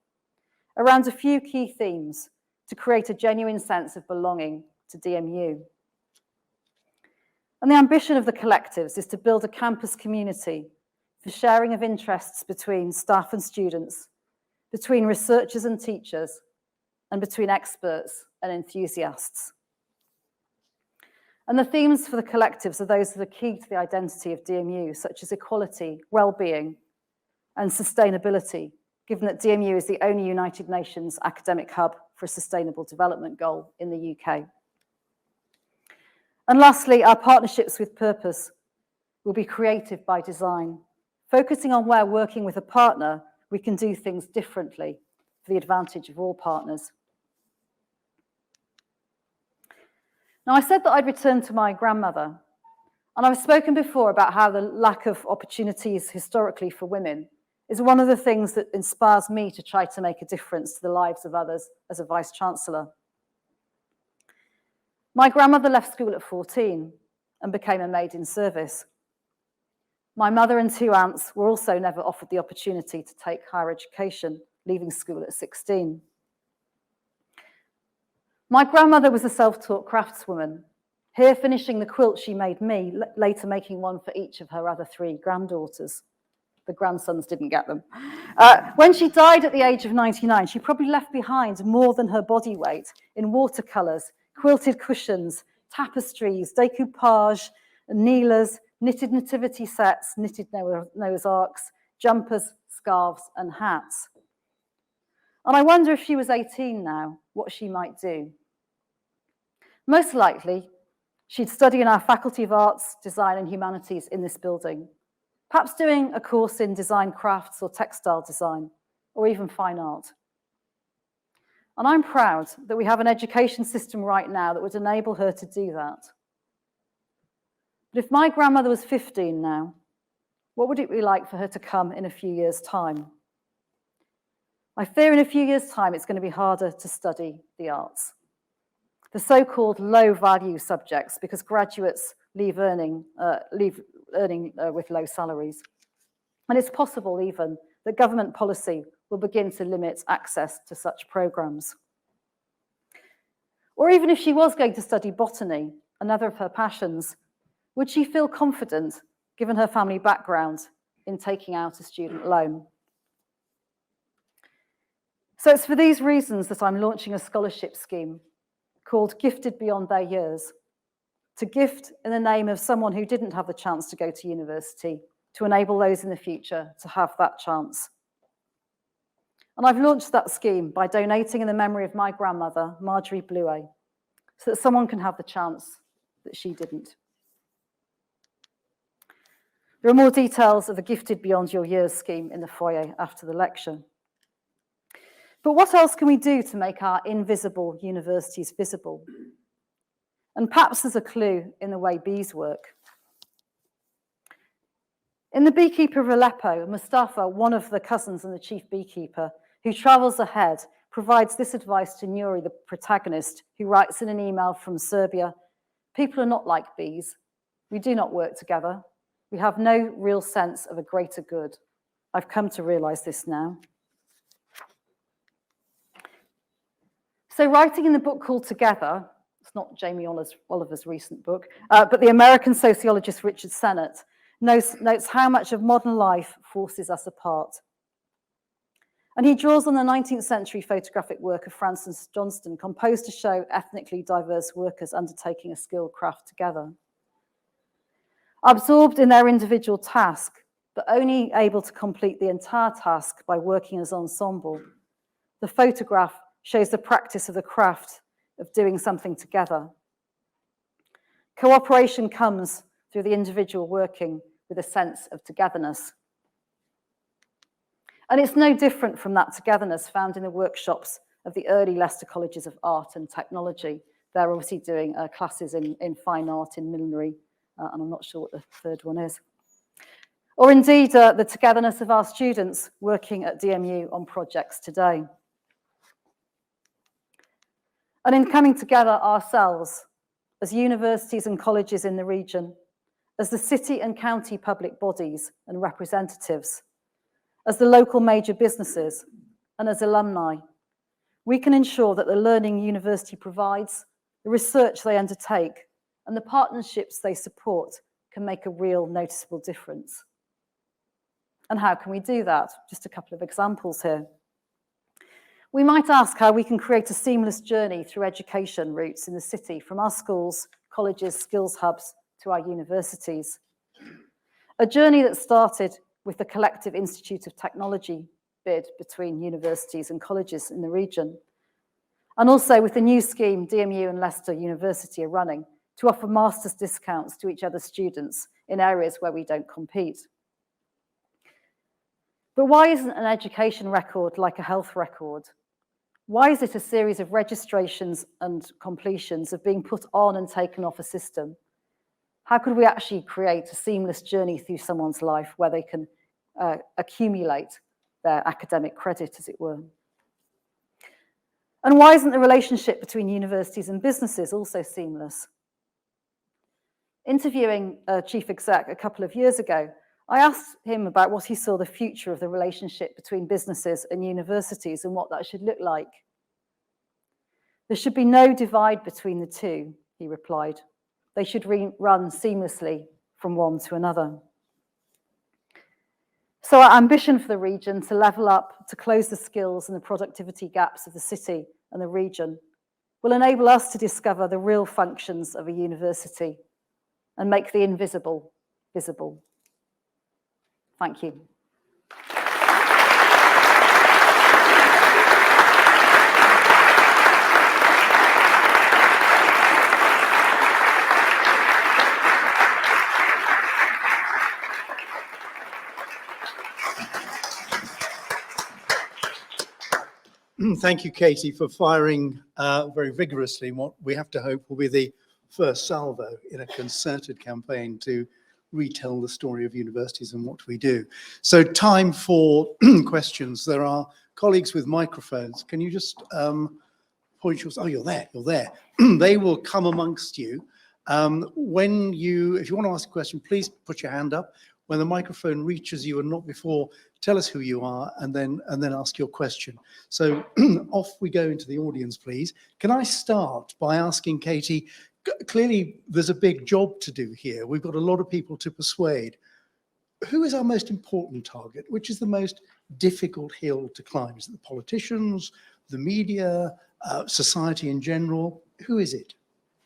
around a few key themes to create a genuine sense of belonging to DMU. And the ambition of the collectives is to build a campus community for sharing of interests between staff and students, between researchers and teachers, and between experts and enthusiasts. And the themes for the collectives are those that are key to the identity of DMU, such as equality, well-being, and sustainability, given that DMU is the only United Nations academic hub for a sustainable development goal in the UK. And lastly, our partnerships with purpose will be creative by design, focusing on where working with a partner, we can do things differently for the advantage of all partners. Now, I said that I'd return to my grandmother, and I've spoken before about how the lack of opportunities historically for women is one of the things that inspires me to try to make a difference to the lives of others as a Vice-Chancellor. My grandmother left school at 14 and became a maid in service. My mother and 2 aunts were also never offered the opportunity to take higher education, leaving school at 16. My grandmother was a self-taught craftswoman, here finishing the quilt she made me, later making one for each of her other 3 granddaughters. The grandsons didn't get them. When she died at the age of 99, she probably left behind more than her body weight in watercolours, quilted cushions, tapestries, decoupage, kneelers, knitted nativity sets, knitted Noah's Arks, jumpers, scarves, and hats. And I wonder if she was 18 now, what she might do. Most likely, she'd study in our Faculty of Arts, Design and Humanities in this building, perhaps doing a course in design crafts or textile design, or even fine art. And I'm proud that we have an education system right now that would enable her to do that. But if my grandmother was 15 now, What would it be like for her to come in a few years' time? I fear in a few years' time it's going to be harder to study the arts. The so-called low-value subjects, because graduates leave earning with low salaries. And it's possible even that government policy will begin to limit access to such programs. Or even if she was going to study botany, another of her passions, would she feel confident, given her family background, in taking out a student loan? So it's for these reasons that I'm launching a scholarship scheme called Gifted Beyond Their Years, to gift in the name of someone who didn't have the chance to go to university, to enable those in the future to have that chance. And I've launched that scheme by donating in the memory of my grandmother, Marjorie Bluey, so that someone can have the chance that she didn't. There are more details of the Gifted Beyond Your Years scheme in the foyer after the lecture. But what else can we do to make our invisible universities visible? And perhaps there's a clue in the way bees work. In The Beekeeper of Aleppo, Mustafa, one of the cousins and the chief beekeeper, who travels ahead, provides this advice to Nuri, the protagonist, who writes in an email from Serbia, "People are not like bees. We do not work together. We have no real sense of a greater good. I've come to realize this now." So writing in the book called Together, it's not Jamie Oliver's recent book, but the American sociologist Richard Sennett notes how much of modern life forces us apart. And he draws on the 19th century photographic work of Francis Johnston, composed to show ethnically diverse workers undertaking a skilled craft together. Absorbed in their individual task, but only able to complete the entire task by working as ensemble, the photograph shows the practice of the craft of doing something together. Cooperation comes through the individual working with a sense of togetherness. And it's no different from that togetherness found in the workshops of the early Leicester colleges of art and technology. They're obviously doing classes in fine art, in millinery, and I'm not sure what the third one is. Or indeed, the togetherness of our students working at DMU on projects today. And in coming together ourselves, as universities and colleges in the region, as the city and county public bodies and representatives, as the local major businesses, and as alumni, we can ensure that the learning university provides, the research they undertake, and the partnerships they support can make a real noticeable difference. And how can we do that? Just a couple of examples here. We might ask how we can create a seamless journey through education routes in the city, from our schools, colleges, skills hubs, to our universities. A journey that started with the collective Institute of Technology bid between universities and colleges in the region, and also with the new scheme DMU and Leicester University are running to offer master's discounts to each other's students in areas where we don't compete. But why isn't an education record like a health record? Why is it a series of registrations and completions of being put on and taken off a system? How could we actually create a seamless journey through someone's life where they can accumulate their academic credit, as it were? And why isn't the relationship between universities and businesses also seamless? Interviewing a chief exec a couple of years ago, I asked him about what he saw the future of the relationship between businesses and universities and what that should look like. There should be no divide between the two, he replied. They should run seamlessly from one to another. So our ambition for the region to level up, to close the skills and the productivity gaps of the city and the region will enable us to discover the real functions of a university and make the invisible visible. Thank you. Thank you, Katie, for firing very vigorously in what we have to hope will be the first salvo in a concerted campaign to retell the story of universities and what we do. So time for questions. There are colleagues with microphones. Can you just point yours? Oh, you're there, you're there. They will come amongst you. If you want to ask a question, please put your hand up. When the microphone reaches you and not before, tell us who you are and then ask your question. So off we go into the audience, please. Can I start by asking Katie, clearly there's a big job to do here. We've got a lot of people to persuade. Who is our most important target? Which is the most difficult hill to climb? Is it the politicians, the media, society in general? Who is it?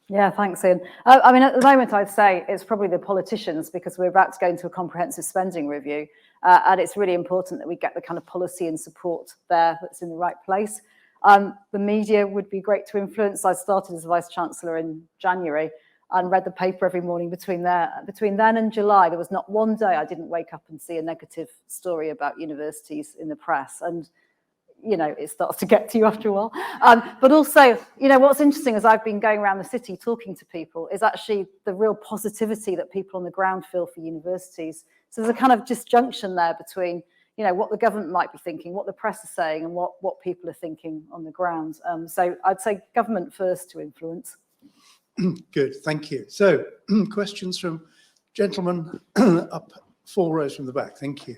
Yeah, thanks, Ian. I mean, at the moment, I'd say it's probably the politicians, because we're about to go into a comprehensive spending review. And it's really important that we get the kind of policy and support there that's in the right place. The media would be great to influence. I started as Vice-Chancellor in January and read the paper every morning between then and July. There was not one day I didn't wake up and see a negative story about universities in the press. And you know, it starts to get to you after a while. But also, you know, what's interesting as I've been going around the city talking to people is actually the real positivity that people on the ground feel for universities. So there's a kind of disjunction there between, you know, what the government might be thinking, what the press is saying, and what people are thinking on the ground. So I'd say government first to influence. Good, thank you. So questions from gentlemen up 4 rows from the back. Thank you.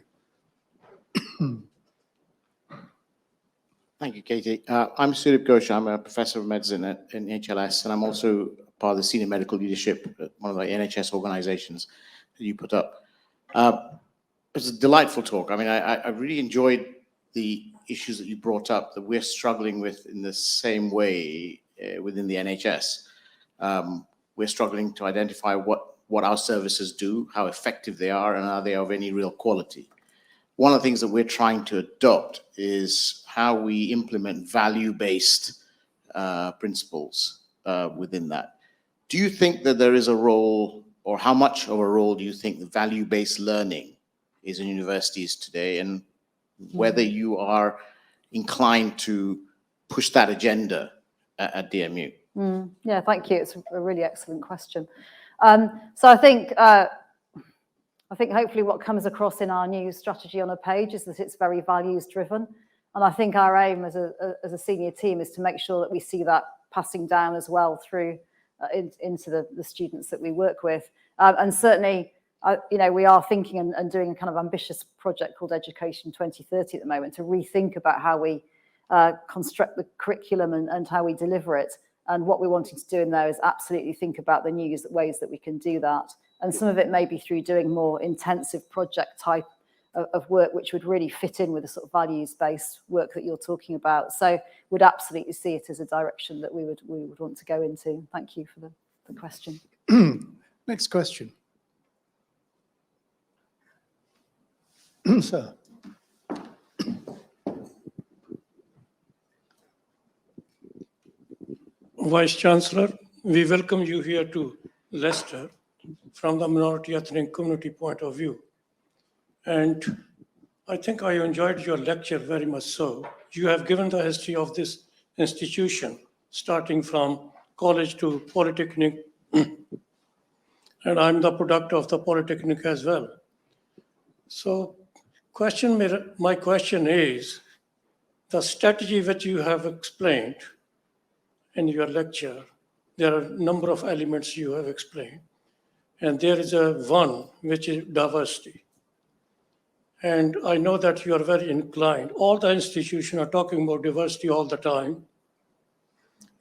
Thank you, Katie. I'm Surip Ghosh. I'm a professor of medicine in HLS, and I'm also part of the senior medical leadership at one of the NHS organizations that you put up. It's a delightful talk. I mean, I really enjoyed the issues that you brought up that we're struggling with in the same way within the NHS. We're struggling to identify what our services do, how effective they are, and are they of any real quality. One of the things that we're trying to adopt is how we implement value-based principles within that. Do you think that there is a role, or how much of a role do you think the value-based learning is in universities today, and whether you are inclined to push that agenda at DMU? Yeah, thank you. It's a really excellent question. So I think hopefully what comes across in our new strategy on a page is that it's very values driven. And I think our aim as a senior team is to make sure that we see that passing down as well through into the students that we work with. And certainly, you know, we are thinking and doing a kind of ambitious project called Education 2030 at the moment to rethink about how we construct the curriculum and how we deliver it. And what we're wanting to do in there is absolutely think about the new ways that we can do that. And some of it may be through doing more intensive project type of work, which would really fit in with the sort of values-based work that you're talking about. So we'd absolutely see it as a direction that we would want to go into. Thank you for the question. Next question. Sir. Vice-Chancellor, we welcome you here to Leicester from the minority ethnic community point of view. And I think I enjoyed your lecture very much so. You have given the history of this institution, starting from college to polytechnic, and I'm the product of the polytechnic as well. So my question is, the strategy which you have explained in your lecture, there are a number of elements you have explained, and there is one which is diversity. And I know that you are very inclined. All the institutions are talking about diversity all the time.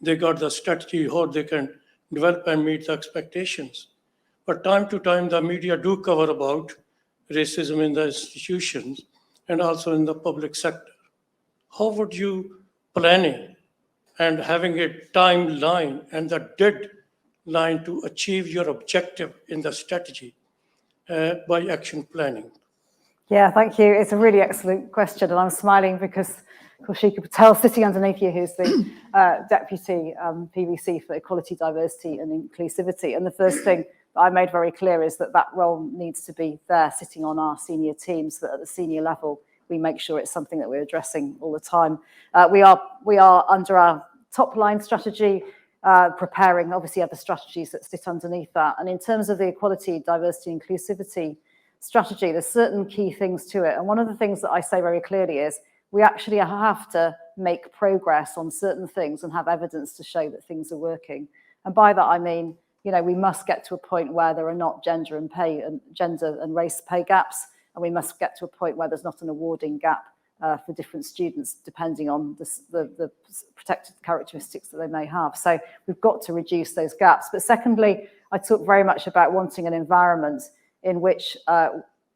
They got the strategy how they can develop and meet the expectations. But time to time, the media do cover about racism in the institutions and also in the public sector. How would you planning and having a timeline and the deadline to achieve your objective in the strategy by action planning? Yeah, thank you. It's a really excellent question, and I'm smiling because Kaushika Patel, sitting underneath you, who's the Deputy PVC for Equality, Diversity and Inclusivity. And the first thing that I made very clear is that role needs to be there, sitting on our senior team, so that at the senior level, we make sure it's something that we're addressing all the time. We are under our top line strategy. preparing obviously other strategies that sit underneath that. And in terms of the equality, diversity, inclusivity strategy, there's certain key things to it. And one of the things that I say very clearly is we actually have to make progress on certain things and have evidence to show that things are working. And by that, I mean, you know, we must get to a point where there are not gender and race pay gaps, and we must get to a point where there's not an awarding gap for different students, depending on the protected characteristics that they may have. So we've got to reduce those gaps. But secondly, I talk very much about wanting an environment in which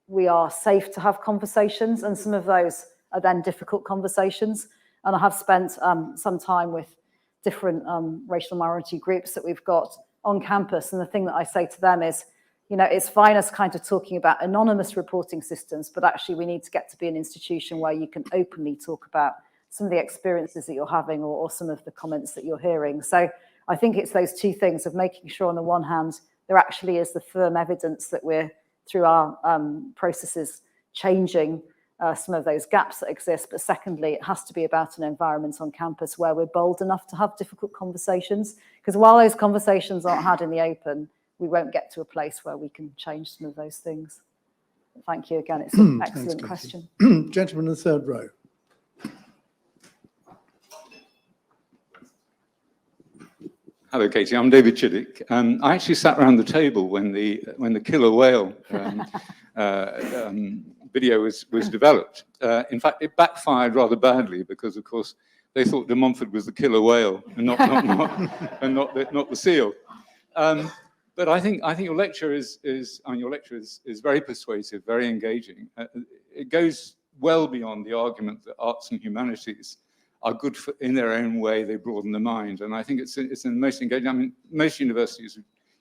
we are safe to have conversations, and some of those are then difficult conversations. And I have spent some time with different racial minority groups that we've got on campus, and the thing that I say to them is, you know, it's fine us kind of talking about anonymous reporting systems, but actually we need to get to be an institution where you can openly talk about some of the experiences that you're having or some of the comments that you're hearing. So I think it's those two things of making sure on the one hand, there actually is the firm evidence that we're, through our processes, changing some of those gaps that exist. But secondly, it has to be about an environment on campus where we're bold enough to have difficult conversations. Because while those conversations aren't had in the open, we won't get to a place where we can change some of those things. Thank you again. It's an excellent question. Gentleman in the third row. Hello, Katie. I'm David Chiddick. I actually sat around the table when the killer whale video was developed. In fact, it backfired rather badly because, of course, they thought de Montfort was the killer whale and not the seal. But I think your lecture is very persuasive, very engaging. It goes well beyond the argument that arts and humanities are good in their own way. They broaden the mind, and I think it's the most engaging. I mean, most universities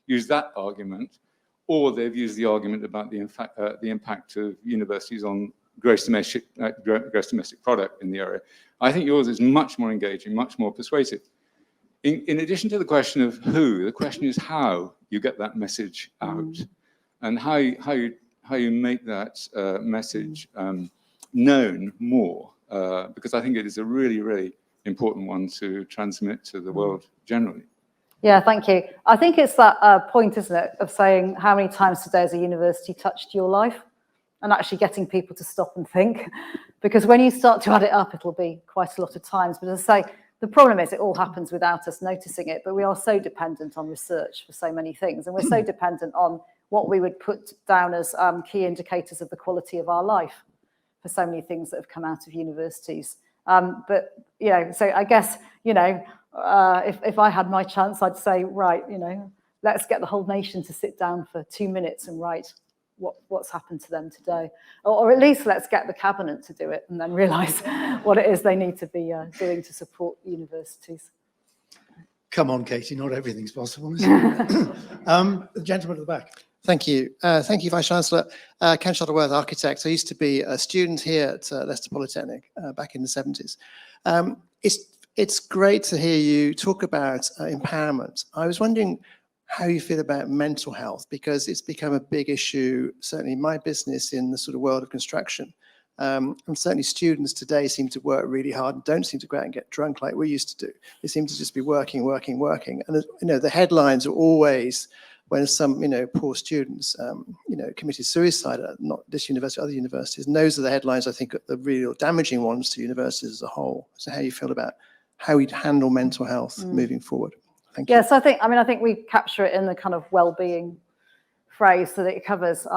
use that argument, or they've used the argument about the impact of universities on gross domestic product in the area. I think yours is much more engaging, much more persuasive. In addition to the question of who, the question is how you get that message out, and how you make that message known more, because I think it is a really, really important one to transmit to the world generally. Yeah, thank you. I think it's that point, isn't it, of saying how many times today has a university touched your life, and actually getting people to stop and think. Because when you start to add it up, it'll be quite a lot of times. But as I say, the problem is it all happens without us noticing it, but we are so dependent on research for so many things, and we're so dependent on what we would put down as key indicators of the quality of our life for so many things that have come out of universities. But, you know, so I guess, you know, if I had my chance, I'd say, right, you know, let's get the whole nation to sit down for 2 minutes and write what's happened to them today. Or at least let's get the cabinet to do it and then realise what it is they need to be doing to support universities. Come on, Katie, not everything's possible, is it? The gentleman at the back. Thank you. Thank you, Vice-Chancellor. Ken Shuttleworth, architect. I used to be a student here at Leicester Polytechnic back in the 70s. It's great to hear you talk about empowerment. I was wondering how you feel about mental health, because it's become a big issue, certainly in my business, in the sort of world of construction. And certainly students today seem to work really hard and don't seem to go out and get drunk like we used to do. They seem to just be working. And, you know, the headlines are always when some, you know, poor students, you know, committed suicide at not this university, other universities. And those are the headlines, I think, are the real damaging ones to universities as a whole. So how you feel about how we'd handle mental health moving forward? Thank you. Yes, I think we capture it in the kind of well-being phrase, so that it covers,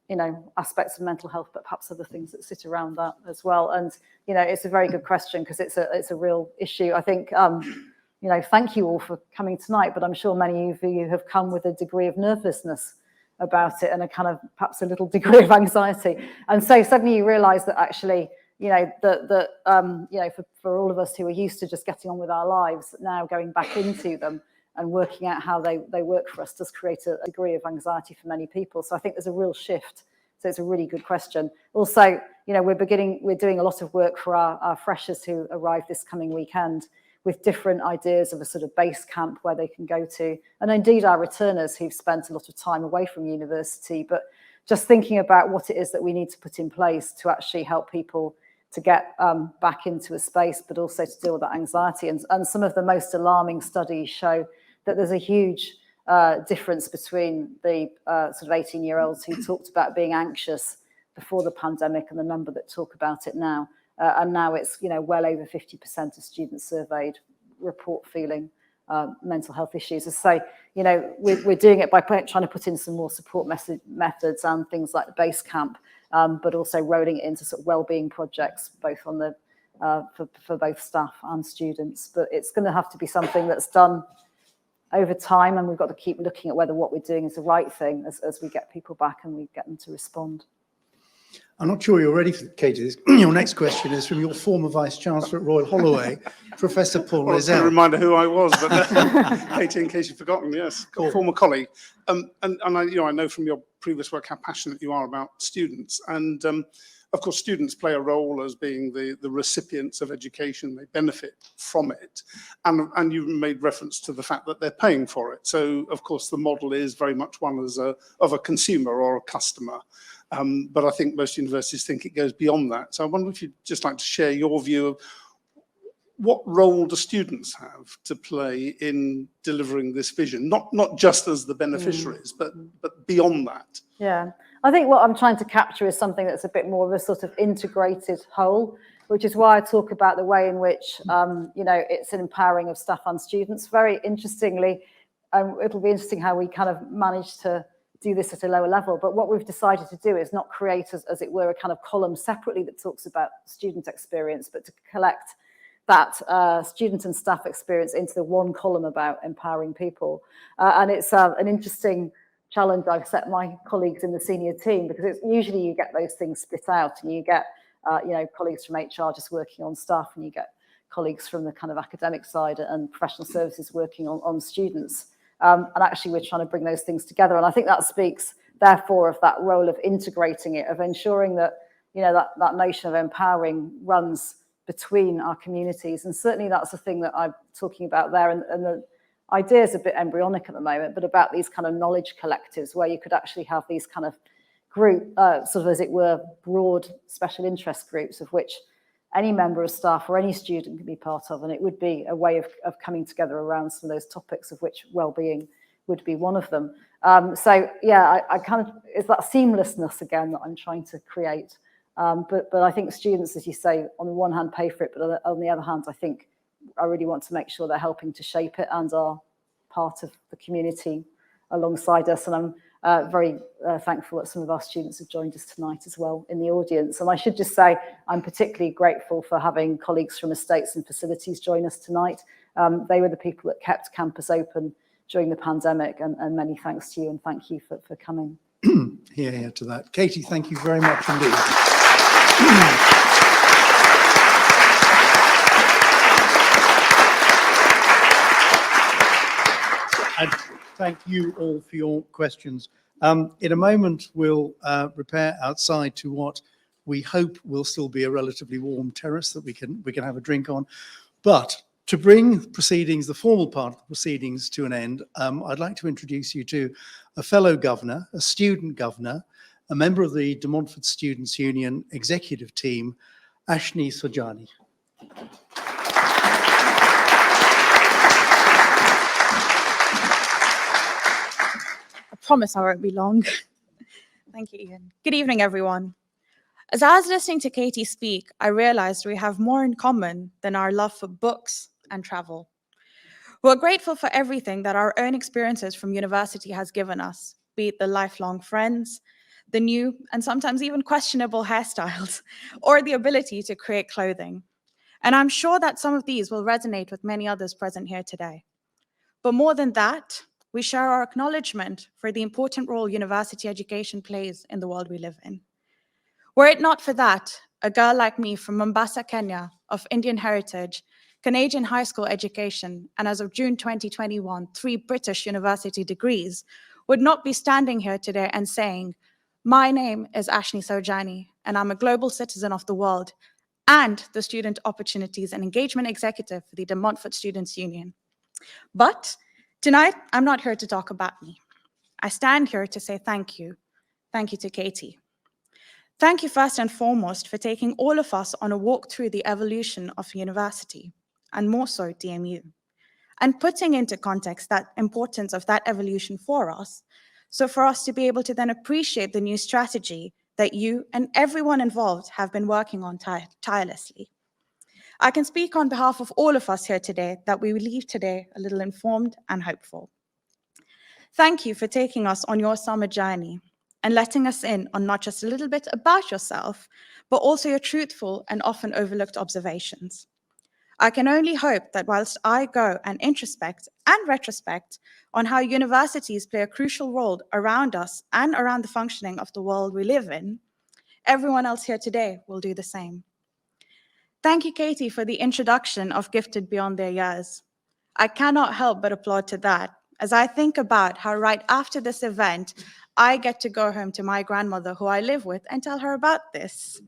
you know, aspects of mental health, but perhaps other things that sit around that as well. And, you know, it's a very good question because it's a real issue. I think, you know, thank you all for coming tonight, but I'm sure many of you have come with a degree of nervousness about it and a kind of perhaps a little degree of anxiety. And so suddenly you realise that actually, you know, you know, for all of us who are used to just getting on with our lives, now going back into them and working out how they work for us does create a degree of anxiety for many people. So I think there's a real shift. So it's a really good question. Also, you know, we're doing a lot of work for our freshers who arrive this coming weekend with different ideas of a sort of base camp where they can go to. And indeed our returners who've spent a lot of time away from university, but just thinking about what it is that we need to put in place to actually help people to get back into a space, but also to deal with that anxiety. And some of the most alarming studies show that there's a huge difference between the sort of 18-year-olds who talked about being anxious before the pandemic and the number that talk about it now. And now it's, well over 50% of students surveyed report feeling mental health issues. As I say, we're doing it by trying to put in some more support methods and things like the base camp, but also rolling it into sort of wellbeing projects, both on the for both staff and students. But it's going to have to be something that's done over time, and we've got to keep looking at whether what we're doing is the right thing as we get people back and we get them to respond. I'm not sure you're ready for Katie. Your next question is from your former Vice-Chancellor at Royal Holloway, Professor Paul Well, it's a Rizal. reminder who I was, but Katie, in case you've forgotten, yes, Cool. former colleague. And I know from your previous work how passionate you are about students. And of course, students play a role as being the recipients of education. They benefit from it. And you made reference to the fact that they're paying for it. So, of course, the model is very much one of a consumer or a customer. But I think most universities think it goes beyond that. So I wonder if you'd just like to share your view of what role do students have to play in delivering this vision? Not just as the beneficiaries, but beyond that. Yeah, I think what I'm trying to capture is something that's a bit more of a sort of integrated whole, which is why I talk about the way in which, it's an empowering of staff and students. Very interestingly, it'll be interesting how we kind of manage to do this at a lower level. But what we've decided to do is not create, as it were, a kind of column separately that talks about student experience, but to collect that student and staff experience into the one column about empowering people. And it's an interesting challenge I've set my colleagues in the senior team, because it's usually you get those things split out and you get, colleagues from HR just working on staff, and you get colleagues from the kind of academic side and professional services working on students. And actually we're trying to bring those things together. And I think that speaks, therefore, of that role of integrating it, of ensuring that, that notion of empowering runs between our communities. And certainly that's the thing that I'm talking about there. And the idea is a bit embryonic at the moment, but about these kind of knowledge collectives where you could actually have these kind of group, sort of as it were, broad special interest groups of which any member of staff or any student can be part of, and it would be a way of coming together around some of those topics, of which well-being would be one of them. So yeah, I kind of, it's that seamlessness again that I'm trying to create. But I think students, as you say, on the one hand pay for it, but on the other hand, I think I really want to make sure they're helping to shape it and are part of the community alongside us. And I'm very thankful that some of our students have joined us tonight as well in the audience. And I should just say I'm particularly grateful for having colleagues from estates and facilities join us tonight. They were the people that kept campus open during the pandemic, and many thanks to you, and thank you for coming. Here to that. Katie, thank you very much indeed. And thank you all for your questions. In a moment, we'll repair outside to what we hope will still be a relatively warm terrace that we can have a drink on. But to bring proceedings, the formal part of the proceedings, to an end, I'd like to introduce you to a fellow governor, a student governor, a member of the De Montfort Students' Union executive team, Ashni Sojani. I promise I won't be long. Thank you, Ian. Good evening, everyone. As I was listening to Katie speak, I realized we have more in common than our love for books and travel. We're grateful for everything that our own experiences from university has given us, be it the lifelong friends, the new and sometimes even questionable hairstyles, or the ability to create clothing. And I'm sure that some of these will resonate with many others present here today. But more than that, we share our acknowledgement for the important role university education plays in the world we live in. Were it not for that, a girl like me from Mombasa, Kenya, of Indian heritage, Canadian high school education, and as of June 2021, 3 British university degrees, would not be standing here today and saying, my name is Ashni Sojani, and I'm a global citizen of the world and the Student Opportunities and Engagement Executive for the De Montfort Students' Union. But tonight, I'm not here to talk about me. I stand here to say thank you. Thank you to Katie. Thank you first and foremost for taking all of us on a walk through the evolution of university, and more so DMU, and putting into context that importance of that evolution for us, so for us to be able to then appreciate the new strategy that you and everyone involved have been working on tirelessly. I can speak on behalf of all of us here today that we will leave today a little informed and hopeful. Thank you for taking us on your summer journey and letting us in on not just a little bit about yourself, but also your truthful and often overlooked observations. I can only hope that whilst I go and introspect and retrospect on how universities play a crucial role around us and around the functioning of the world we live in, everyone else here today will do the same. Thank you, Katie, for the introduction of Gifted Beyond Their Years. I cannot help but applaud to that, as I think about how right after this event, I get to go home to my grandmother who I live with and tell her about this.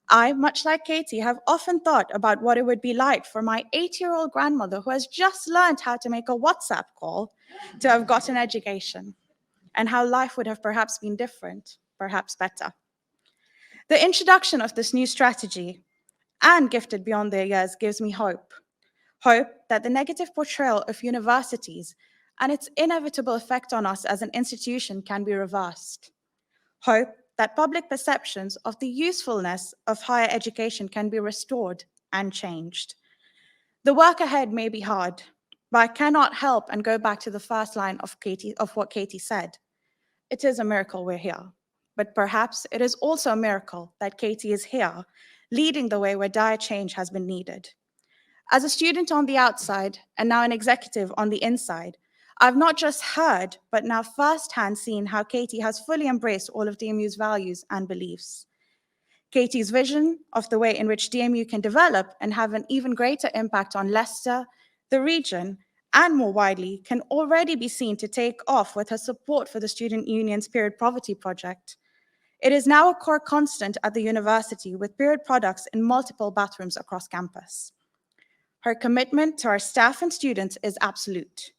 I, much like Katie, have often thought about what it would be like for my 8-year-old grandmother who has just learned how to make a WhatsApp call to have got an education, and how life would have perhaps been different, perhaps better. The introduction of this new strategy and Gifted Beyond Their Years gives me hope. Hope that the negative portrayal of universities and its inevitable effect on us as an institution can be reversed. Hope that public perceptions of the usefulness of higher education can be restored and changed. The work ahead may be hard, but I cannot help and go back to the first line of what Katie said. It is a miracle we're here, but perhaps it is also a miracle that Katie is here, leading the way where dire change has been needed. As a student on the outside and now an executive on the inside, I've not just heard, but now firsthand seen how Katie has fully embraced all of DMU's values and beliefs. Katie's vision of the way in which DMU can develop and have an even greater impact on Leicester, the region, and more widely, can already be seen to take off with her support for the Student Union's Period Poverty Project. It is now a core constant at the university with period products in multiple bathrooms across campus. Her commitment to our staff and students is absolute.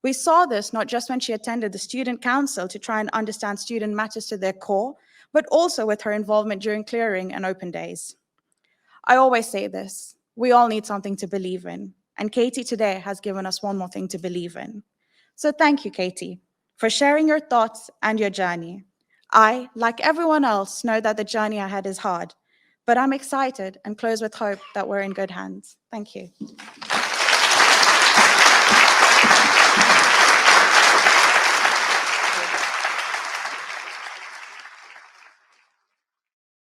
We saw this not just when she attended the student council to try and understand student matters to their core, but also with her involvement during clearing and open days. I always say this, we all need something to believe in, and Katie today has given us one more thing to believe in. So thank you, Katie, for sharing your thoughts and your journey. I, like everyone else, know that the journey ahead is hard, but I'm excited and close with hope that we're in good hands. Thank you.